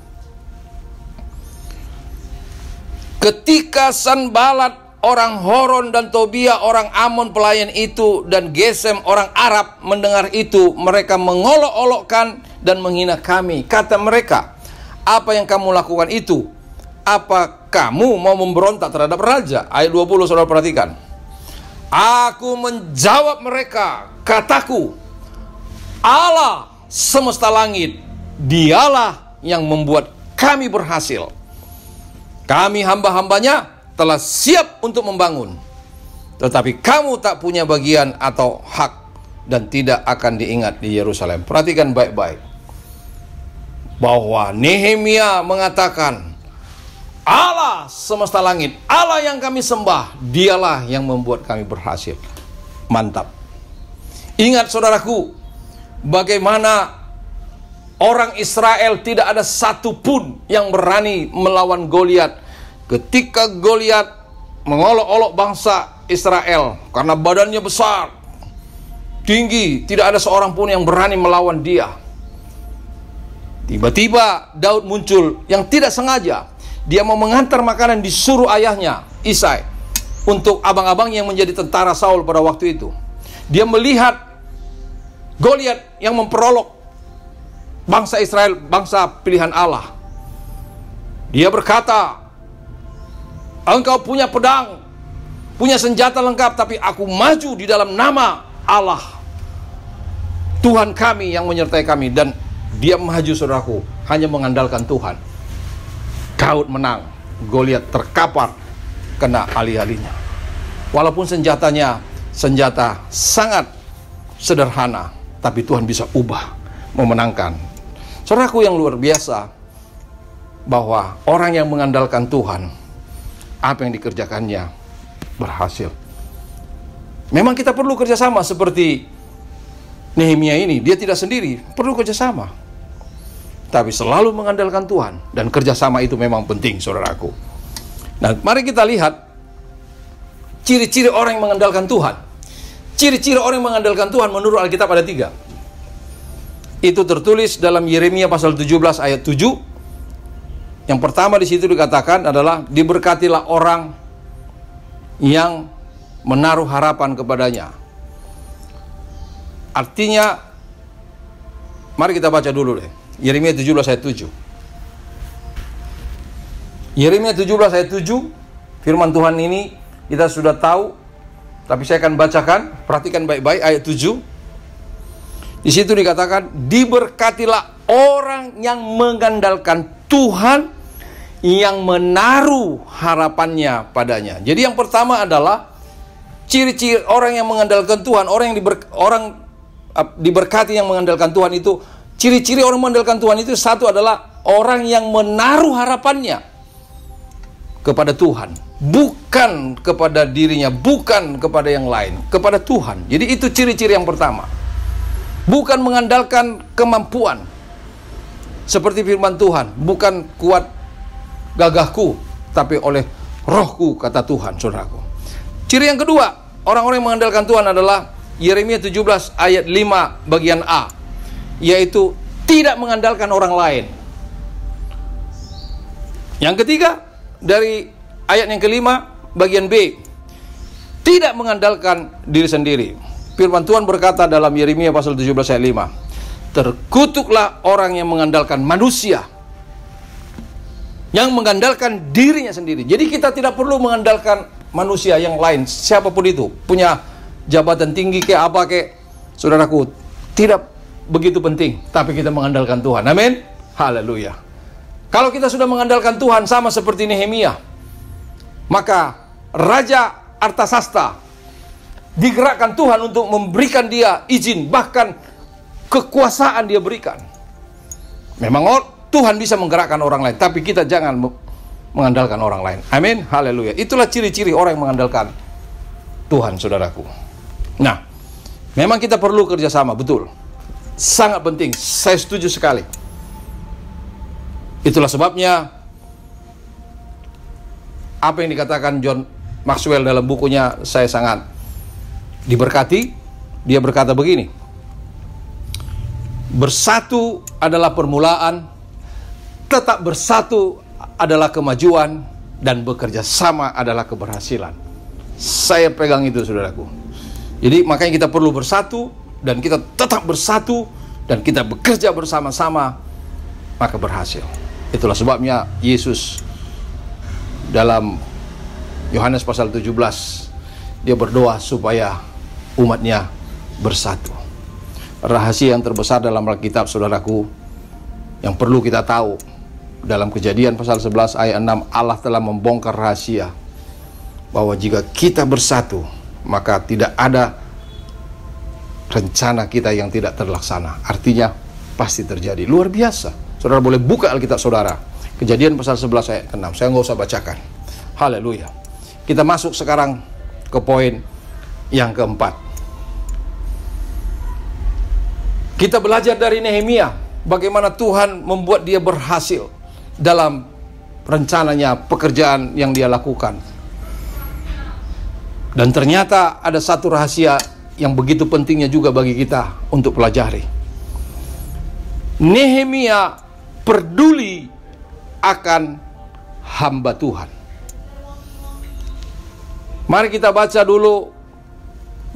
S3: Ketika Sanbalat orang Horon dan Tobia orang Amon pelayan itu dan Gesem orang Arab mendengar itu, mereka mengolok-olokkan dan menghina kami. Kata mereka, apa yang kamu lakukan itu apa kamu mau memberontak terhadap raja? Ayat 20 saudara perhatikan. Aku menjawab mereka, kataku, Allah semesta langit, dialah yang membuat kami berhasil. Kami hamba-hambanya telah siap untuk membangun. Tetapi kamu tak punya bagian atau hak dan tidak akan diingat di Yerusalem. Perhatikan baik-baik. Bahwa Nehemia mengatakan, Allah semesta langit, Allah yang kami sembah, dialah yang membuat kami berhasil. Mantap. Ingat saudaraku, bagaimana orang Israel tidak ada satupun yang berani melawan Goliat. Ketika Goliat mengolok-olok bangsa Israel karena badannya besar, tinggi, tidak ada seorang pun yang berani melawan dia. Tiba-tiba Daud muncul yang tidak sengaja. Dia mau mengantar makanan, disuruh ayahnya Isai untuk abang-abang yang menjadi tentara Saul pada waktu itu. Dia melihat Goliat yang memperolok bangsa Israel, bangsa pilihan Allah. Dia berkata, engkau punya pedang, punya senjata lengkap, tapi aku maju di dalam nama Allah, Tuhan kami yang menyertai kami. Dan dia maju saudaraku, hanya mengandalkan Tuhan. Daud menang, Goliat terkapar, kena alih-alihnya. Walaupun senjatanya senjata sangat sederhana, tapi Tuhan bisa ubah, memenangkan. Saudaraku yang luar biasa, bahwa orang yang mengandalkan Tuhan, apa yang dikerjakannya berhasil. Memang kita perlu kerjasama seperti Nehemia ini. Dia tidak sendiri, perlu kerjasama. Tapi selalu mengandalkan Tuhan. Dan kerjasama itu memang penting, saudaraku. Nah, mari kita lihat ciri-ciri orang yang mengandalkan Tuhan. Ciri-ciri orang yang mengandalkan Tuhan menurut Alkitab ada 3. Itu tertulis dalam Yeremia pasal 17 ayat 7. Yang pertama di situ dikatakan adalah, diberkatilah orang yang menaruh harapan kepadanya. Artinya, mari kita baca dulu deh. Yeremia 17 ayat 7. Yeremia 17 ayat 7, firman Tuhan ini kita sudah tahu, tapi saya akan bacakan. Perhatikan baik-baik ayat 7. Di situ dikatakan, diberkatilah orang yang mengandalkan Tuhan, yang menaruh harapannya padanya. Jadi yang pertama adalah ciri-ciri orang yang mengandalkan Tuhan, orang yang diberkati yang mengandalkan Tuhan itu. Ciri-ciri orang mengandalkan Tuhan itu, satu adalah orang yang menaruh harapannya kepada Tuhan, bukan kepada dirinya, bukan kepada yang lain, kepada Tuhan. Jadi itu ciri-ciri yang pertama. Bukan mengandalkan kemampuan seperti firman Tuhan, bukan kuat gagahku, tapi oleh rohku, kata Tuhan, saudaraku. Ciri yang kedua, orang-orang yang mengandalkan Tuhan adalah Yeremia 17 ayat 5 bagian A, yaitu tidak mengandalkan orang lain. Yang ketiga, dari ayat yang kelima bagian B, tidak mengandalkan diri sendiri. Firman Tuhan berkata dalam Yeremia pasal 17 ayat 5, terkutuklah orang yang mengandalkan manusia, yang mengandalkan dirinya sendiri. Jadi kita tidak perlu mengandalkan manusia yang lain, siapapun itu, punya jabatan tinggi kayak apa kayak, saudaraku, tidak begitu penting, tapi kita mengandalkan Tuhan. Amin. Haleluya. Kalau kita sudah mengandalkan Tuhan, sama seperti Nehemia, maka Raja Artasasta digerakkan Tuhan untuk memberikan dia izin, bahkan kekuasaan dia berikan. Memang Tuhan bisa menggerakkan orang lain, tapi kita jangan mengandalkan orang lain. Amin. Haleluya. Itulah ciri-ciri orang yang mengandalkan Tuhan, saudaraku. Nah, memang kita perlu kerjasama, betul. Sangat penting, saya setuju sekali. Itulah sebabnya apa yang dikatakan John Maxwell dalam bukunya Saya Sangat Diberkati. Dia berkata begini, bersatu adalah permulaan, tetap bersatu adalah kemajuan, dan bekerja sama adalah keberhasilan. Saya pegang itu, saudaraku. Jadi makanya kita perlu bersatu, dan kita tetap bersatu, dan kita bekerja bersama-sama, maka berhasil. Itulah sebabnya Yesus dalam Yohanes pasal 17, dia berdoa supaya umatnya bersatu. Rahasia yang terbesar dalam Alkitab, saudaraku, yang perlu kita tahu, dalam Kejadian pasal 11 ayat 6, Allah telah membongkar rahasia bahwa jika kita bersatu, maka tidak ada rencana kita yang tidak terlaksana. Artinya pasti terjadi. Luar biasa. Saudara boleh buka Alkitab saudara, Kejadian pasal 11 ayat 6. Saya nggak usah bacakan. Haleluya. Kita masuk sekarang ke poin yang keempat. Kita belajar dari Nehemia bagaimana Tuhan membuat dia berhasil dalam rencananya, pekerjaan yang dia lakukan. Dan ternyata ada satu rahasia yang begitu pentingnya juga bagi kita untuk pelajari. Nehemia peduli akan hamba Tuhan. Mari kita baca dulu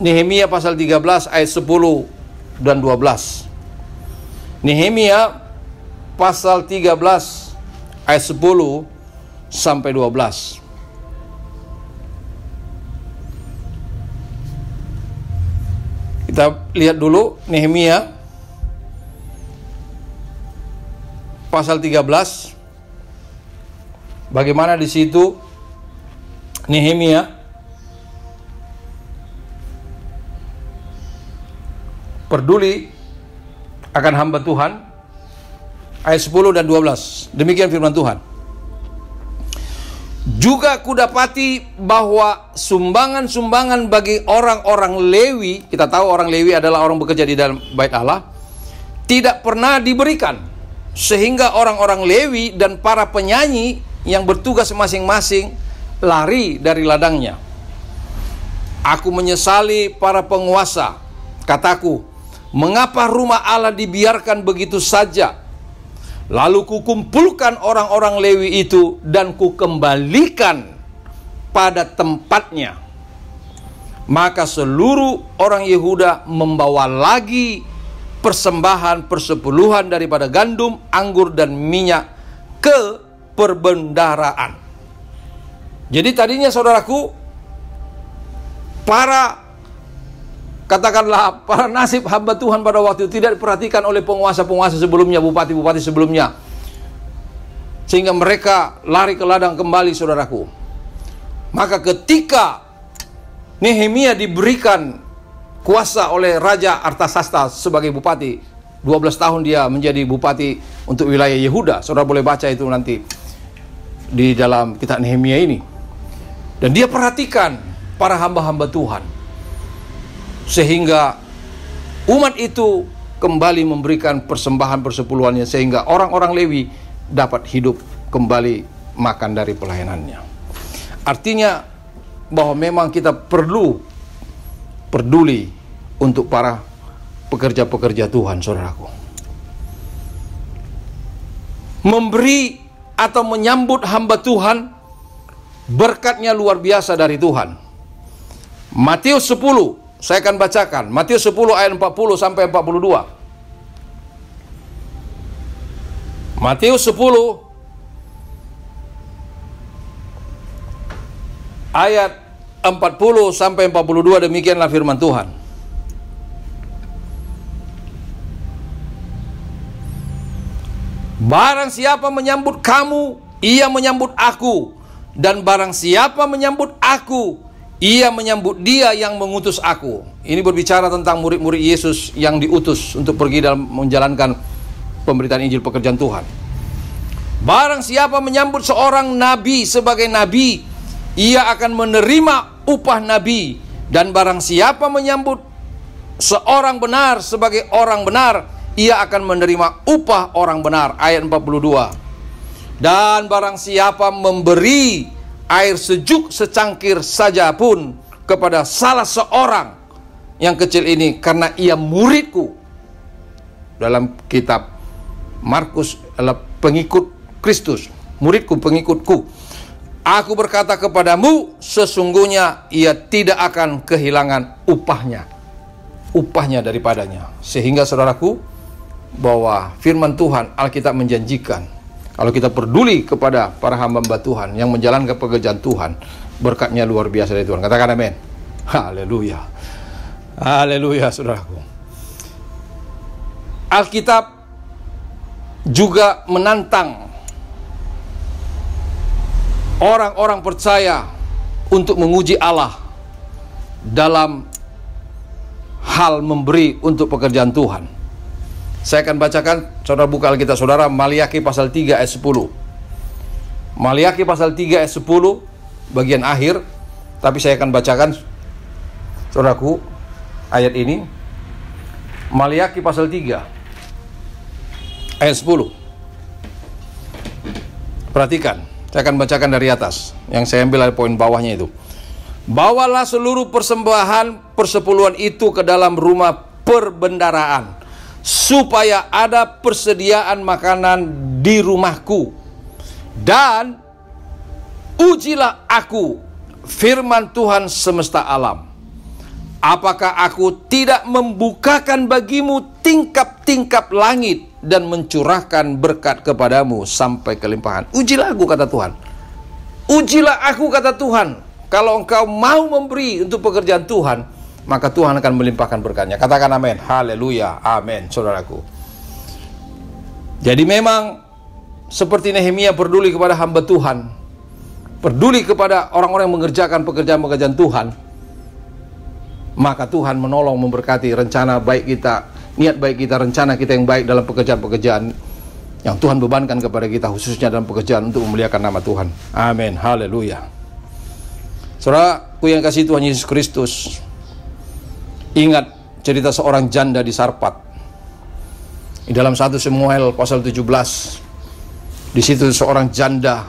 S3: Nehemia pasal 13 ayat 10 dan 12. Nehemia pasal 13 ayat 10 sampai 12. Kita lihat dulu Nehemia pasal 13. Bagaimana di situ Nehemia peduli akan hamba Tuhan. Ayat 10 dan 12. Demikian firman Tuhan. Juga kudapati bahwa sumbangan-sumbangan bagi orang-orang Lewi, kita tahu orang Lewi adalah orang bekerja di dalam bait Allah, tidak pernah diberikan, sehingga orang-orang Lewi dan para penyanyi yang bertugas masing-masing lari dari ladangnya. Aku menyesali para penguasa, kataku, mengapa rumah Allah dibiarkan begitu saja? Lalu kukumpulkan orang-orang Lewi itu dan kukembalikan pada tempatnya. Maka seluruh orang Yehuda membawa lagi persembahan persepuluhan daripada gandum, anggur dan minyak ke perbendaharaan. Jadi tadinya saudaraku, katakanlah para nasib hamba Tuhan pada waktu itu tidak diperhatikan oleh penguasa-penguasa sebelumnya, bupati-bupati sebelumnya, sehingga mereka lari ke ladang kembali, saudaraku. Maka ketika Nehemia diberikan kuasa oleh Raja Artasasta sebagai bupati, 12 tahun dia menjadi bupati untuk wilayah Yehuda. Saudara boleh baca itu nanti di dalam kitab Nehemia ini. Dan dia perhatikan para hamba-hamba Tuhan, sehingga umat itu kembali memberikan persembahan persepuluhannya, sehingga orang-orang Lewi dapat hidup kembali makan dari pelayanannya. Artinya bahwa memang kita perlu peduli untuk para pekerja-pekerja Tuhan, saudaraku. Memberi atau menyambut hamba Tuhan, berkatnya luar biasa dari Tuhan. Matius 10, saya akan bacakan Matius 10 ayat 40 sampai 42. Matius 10 ayat 40 sampai 42, demikianlah firman Tuhan. Barang siapa menyambut kamu, ia menyambut aku, dan barang siapa menyambut aku, ia menyambut dia yang mengutus aku. Ini berbicara tentang murid-murid Yesus yang diutus untuk pergi dalam menjalankan pemberitaan Injil pekerjaan Tuhan. Barang siapa menyambut seorang nabi sebagai nabi, ia akan menerima upah nabi. Dan barang siapa menyambut seorang benar sebagai orang benar, ia akan menerima upah orang benar. Ayat 42. Dan barang siapa memberi air sejuk secangkir saja pun kepada salah seorang yang kecil ini, karena ia muridku. Dalam kitab Markus adalah pengikut Kristus, muridku, pengikutku. Aku berkata kepadamu, sesungguhnya ia tidak akan kehilangan upahnya daripadanya. Sehingga saudaraku, bahwa firman Tuhan Alkitab menjanjikan Kalau kita peduli kepada para hamba Tuhan yang menjalankan pekerjaan Tuhan, berkatnya luar biasa dari Tuhan. Katakan amin. Haleluya. Haleluya, saudaraku. Alkitab juga menantang orang-orang percaya untuk menguji Allah dalam hal memberi untuk pekerjaan Tuhan. Saya akan bacakan, saudara buka Alkitab saudara, Maliaki pasal 3 ayat 10. Maliaki pasal 3 ayat 10 bagian akhir, tapi saya akan bacakan saudaraku ayat ini. Maliaki pasal 3 ayat 10. Perhatikan, saya akan bacakan dari atas. Yang saya ambil dari poin bawahnya itu. Bawalah seluruh persembahan persepuluhan itu ke dalam rumah perbendaraan, supaya ada persediaan makanan di rumahku. Dan ujilah aku, firman Tuhan semesta alam, apakah aku tidak membukakan bagimu tingkap-tingkap langit dan mencurahkan berkat kepadamu sampai kelimpahan. Ujilah aku, kata Tuhan. Ujilah aku, kata Tuhan. Kalau engkau mau memberi untuk pekerjaan Tuhan, maka Tuhan akan melimpahkan berkatnya. Katakan amin. Haleluya. Amin, saudaraku. Jadi memang seperti Nehemia peduli kepada hamba Tuhan, peduli kepada orang-orang yang mengerjakan pekerjaan-pekerjaan Tuhan, maka Tuhan menolong, memberkati rencana baik kita, niat baik kita, rencana kita yang baik dalam pekerjaan-pekerjaan yang Tuhan bebankan kepada kita, khususnya dalam pekerjaan untuk memuliakan nama Tuhan. Amin. Haleluya. Saudaraku yang kasih Tuhan Yesus Kristus, ingat cerita seorang janda di Sarpat. Di dalam 1 Samuel pasal 17, di situ seorang janda,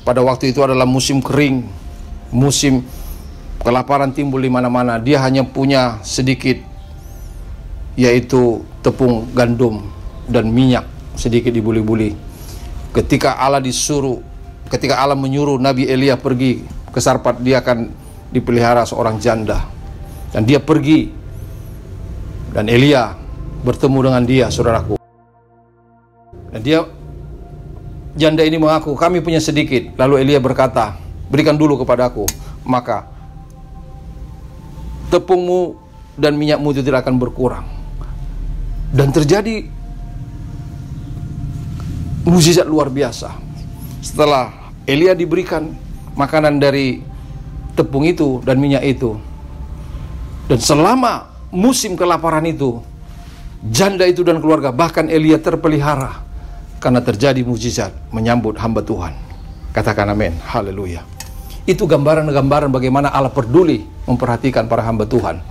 S3: pada waktu itu adalah musim kering, musim kelaparan timbul di mana-mana. Dia hanya punya sedikit, yaitu tepung gandum dan minyak sedikit dibuli-buli. Ketika Allah menyuruh Nabi Elia pergi ke Sarpat, dia akan dipelihara seorang janda. Dan dia pergi, dan Elia bertemu dengan dia, saudaraku. Dan janda ini mengaku, kami punya sedikit. Lalu Elia berkata, berikan dulu kepadaku, maka tepungmu dan minyakmu itu tidak akan berkurang. Dan terjadi mukjizat luar biasa. Setelah Elia diberikan makanan dari tepung itu dan minyak itu, dan selama musim kelaparan itu, janda itu dan keluarga, bahkan Elia, terpelihara karena terjadi mukjizat menyambut hamba Tuhan. Katakan amin. Haleluya. Itu gambaran-gambaran bagaimana Allah peduli memperhatikan para hamba Tuhan.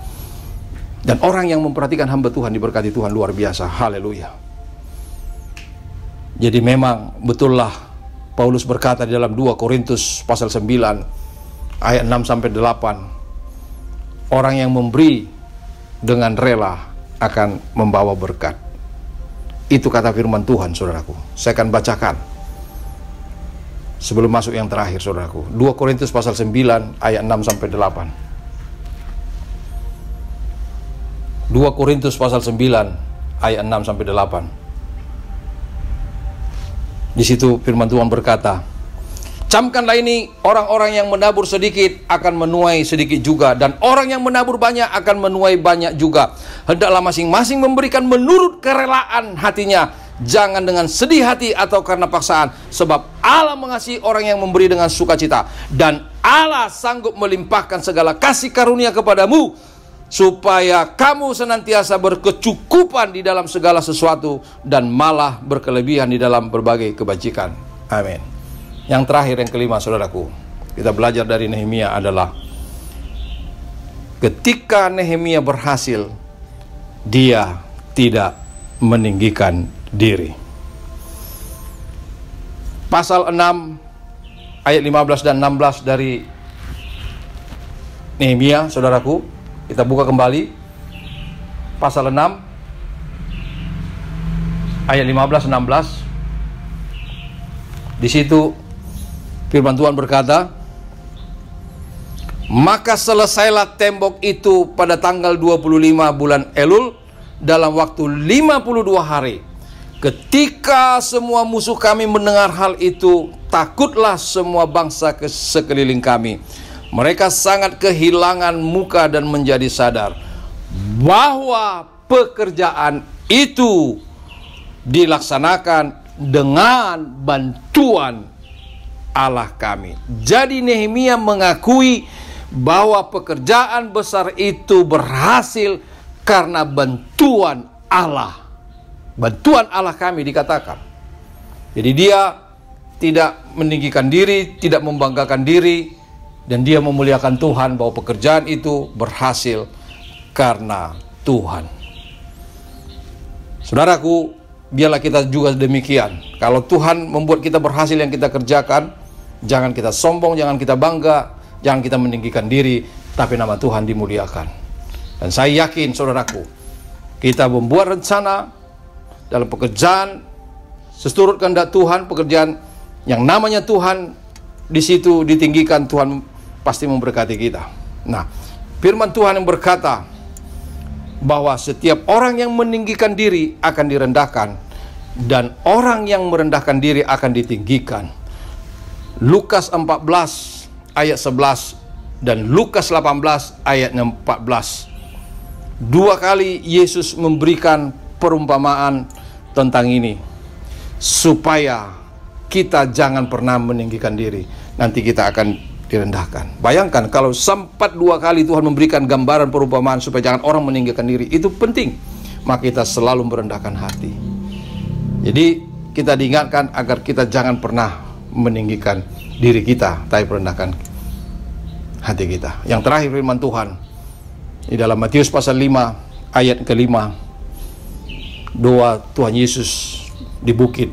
S3: Dan orang yang memperhatikan hamba Tuhan diberkati Tuhan luar biasa. Haleluya. Jadi memang betullah Paulus berkata di dalam 2 Korintus pasal 9 ayat 6 sampai 8, orang yang memberi dengan rela akan membawa berkat. Itu kata firman Tuhan, saudaraku. Saya akan bacakan sebelum masuk yang terakhir, saudaraku. 2 Korintus pasal 9 ayat 6 sampai 8. 2 Korintus pasal 9 ayat 6 sampai 8. Di situ firman Tuhan berkata, camkanlah ini, orang-orang yang menabur sedikit akan menuai sedikit juga, dan orang yang menabur banyak akan menuai banyak juga. Hendaklah masing-masing memberikan menurut kerelaan hatinya, jangan dengan sedih hati atau karena paksaan, sebab Allah mengasihi orang yang memberi dengan sukacita. Dan Allah sanggup melimpahkan segala kasih karunia kepadamu, supaya kamu senantiasa berkecukupan di dalam segala sesuatu, dan malah berkelebihan di dalam berbagai kebajikan. Amin. Yang terakhir, yang kelima, saudaraku, kita belajar dari Nehemia adalah ketika Nehemia berhasil, dia tidak meninggikan diri. Pasal 6 ayat 15 dan 16 dari Nehemia, saudaraku, kita buka kembali pasal 6 ayat 15-16. Di situ firman Tuhan berkata, maka selesailah tembok itu pada tanggal 25 bulan Elul dalam waktu 52 hari. Ketika semua musuh kami mendengar hal itu, takutlah semua bangsa ke sekeliling kami. Mereka sangat kehilangan muka dan menjadi sadar bahwa pekerjaan itu dilaksanakan dengan bantuan Allah kami. Jadi Nehemia mengakui bahwa pekerjaan besar itu berhasil karena bantuan Allah. Bantuan Allah kami dikatakan. Jadi dia tidak meninggikan diri, tidak membanggakan diri, dan dia memuliakan Tuhan bahwa pekerjaan itu berhasil karena Tuhan. Saudaraku, biarlah kita juga demikian. Kalau Tuhan membuat kita berhasil yang kita kerjakan, jangan kita sombong, jangan kita bangga, jangan kita meninggikan diri, tapi nama Tuhan dimuliakan. Dan saya yakin, saudaraku, kita membuat rencana dalam pekerjaan seturut kehendak Tuhan, pekerjaan yang namanya Tuhan di situ ditinggikan, Tuhan pasti memberkati kita. Nah, firman Tuhan yang berkata bahwa setiap orang yang meninggikan diri akan direndahkan, dan orang yang merendahkan diri akan ditinggikan. Lukas 14 ayat 11 dan Lukas 18 ayat 14. Dua kali Yesus memberikan perumpamaan tentang ini, supaya kita jangan pernah meninggikan diri, nanti kita akan direndahkan. Bayangkan kalau sempat dua kali Tuhan memberikan gambaran perumpamaan supaya jangan orang meninggikan diri, itu penting. Maka kita selalu merendahkan hati. Jadi kita diingatkan agar kita jangan pernah meninggikan diri kita, tapi merendahkan hati kita. Yang terakhir firman Tuhan di dalam Matius pasal 5 ayat ke-5, doa Tuhan Yesus di bukit.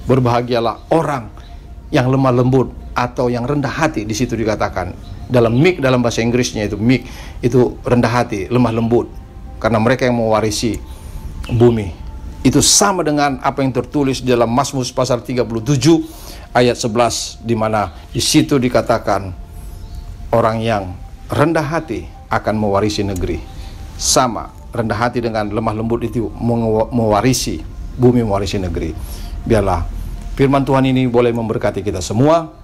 S3: Berbahagialah orang yang lemah lembut atau yang rendah hati. Di situ dikatakan dalam meek, dalam bahasa Inggrisnya itu meek, itu rendah hati, lemah lembut, karena mereka yang mewarisi bumi. Itu sama dengan apa yang tertulis di dalam Mazmur pasal 37 ayat 11, di mana di situ dikatakan orang yang rendah hati akan mewarisi negeri. Sama, rendah hati dengan lemah lembut itu mewarisi bumi, mewarisi negeri. Biarlah firman Tuhan ini boleh memberkati kita semua.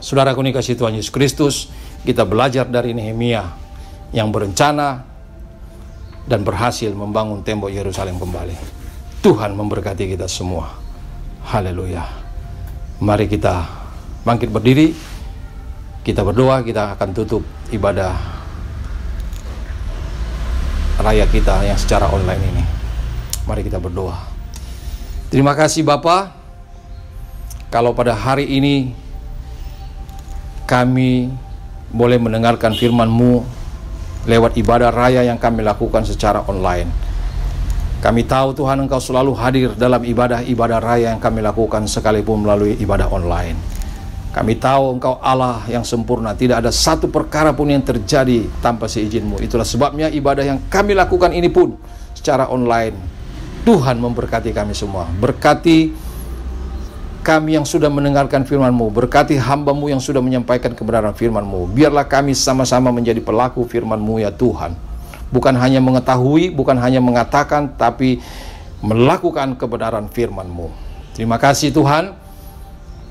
S3: Saudaraku yang dikasihi Tuhan Yesus Kristus, kita belajar dari Nehemia yang berencana dan berhasil membangun tembok Yerusalem kembali. Tuhan memberkati kita semua. Haleluya. Mari kita bangkit berdiri, kita berdoa. Kita akan tutup ibadah raya kita yang secara online ini. Mari kita berdoa. Terima kasih Bapa, kalau pada hari ini kami boleh mendengarkan firman-Mu lewat ibadah raya yang kami lakukan secara online. Kami tahu Tuhan, Engkau selalu hadir dalam ibadah-ibadah raya yang kami lakukan sekalipun melalui ibadah online. Kami tahu Engkau Allah yang sempurna, tidak ada satu perkara pun yang terjadi tanpa seizin-Mu. Itulah sebabnya ibadah yang kami lakukan ini pun secara online. Tuhan memberkati kami semua. Berkati kami yang sudah mendengarkan firman-Mu, berkati hamba-Mu yang sudah menyampaikan kebenaran firman-Mu. Biarlah kami sama-sama menjadi pelaku firman-Mu ya Tuhan. Bukan hanya mengetahui, bukan hanya mengatakan, tapi melakukan kebenaran firman-Mu. Terima kasih Tuhan.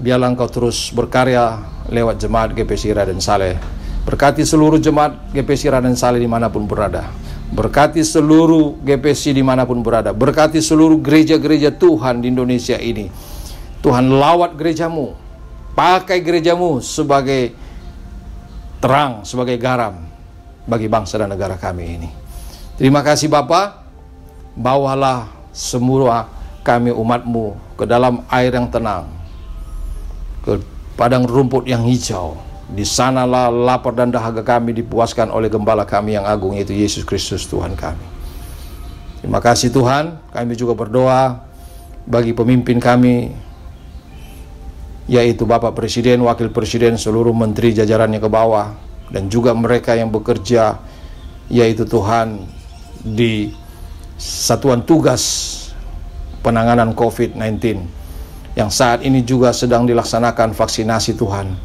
S3: Biarlah Engkau terus berkarya lewat jemaat GPC Raden Saleh. Berkati seluruh jemaat GPC Raden Saleh dimanapun berada. Berkati seluruh GPC dimanapun berada. Berkati seluruh gereja-gereja Tuhan di Indonesia ini. Tuhan, lawat gereja-Mu. Pakai gereja-Mu sebagai terang, sebagai garam bagi bangsa dan negara kami ini. Terima kasih Bapa. Bawalah semua kami umat-Mu ke dalam air yang tenang, ke padang rumput yang hijau. Di sanalah lapar dan dahaga kami dipuaskan oleh Gembala kami yang agung, yaitu Yesus Kristus Tuhan kami. Terima kasih Tuhan. Kami juga berdoa bagi pemimpin kami, yaitu Bapak Presiden, Wakil Presiden, seluruh menteri jajarannya ke bawah, dan juga mereka yang bekerja, yaitu Tuhan di Satuan Tugas Penanganan COVID-19 yang saat ini juga sedang dilaksanakan vaksinasi. Tuhan,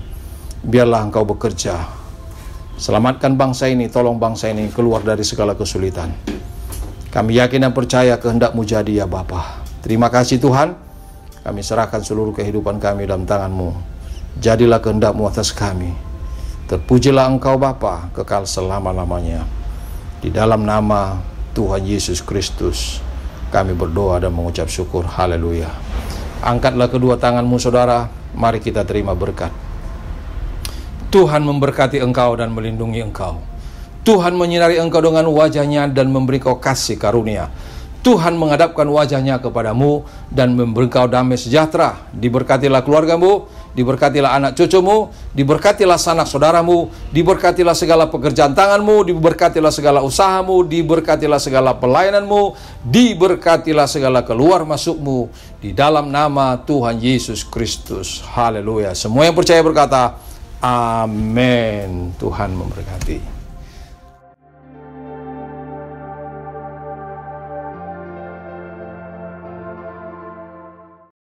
S3: biarlah Engkau bekerja, selamatkan bangsa ini, tolong bangsa ini keluar dari segala kesulitan. Kami yakin dan percaya kehendak-Mu jadi ya Bapa. Terima kasih Tuhan, kami serahkan seluruh kehidupan kami dalam tangan-Mu. Jadilah kehendak-Mu atas kami. Terpujilah Engkau Bapa kekal selama-lamanya. Di dalam nama Tuhan Yesus Kristus kami berdoa dan mengucap syukur. Haleluya. Angkatlah kedua tangan-Mu saudara, mari kita terima berkat. Tuhan memberkati engkau dan melindungi engkau. Tuhan menyinari engkau dengan wajah-Nya dan memberi kau kasih karunia. Tuhan menghadapkan wajah-Nya kepadamu dan memberi kau damai sejahtera. Diberkatilah keluargamu, diberkatilah anak cucumu, diberkatilah sanak saudaramu, diberkatilah segala pekerjaan tanganmu, diberkatilah segala usahamu, diberkatilah segala pelayananmu, diberkatilah segala keluar masukmu di dalam nama Tuhan Yesus Kristus. Haleluya. Semua yang percaya berkata, amin. Tuhan memberkati.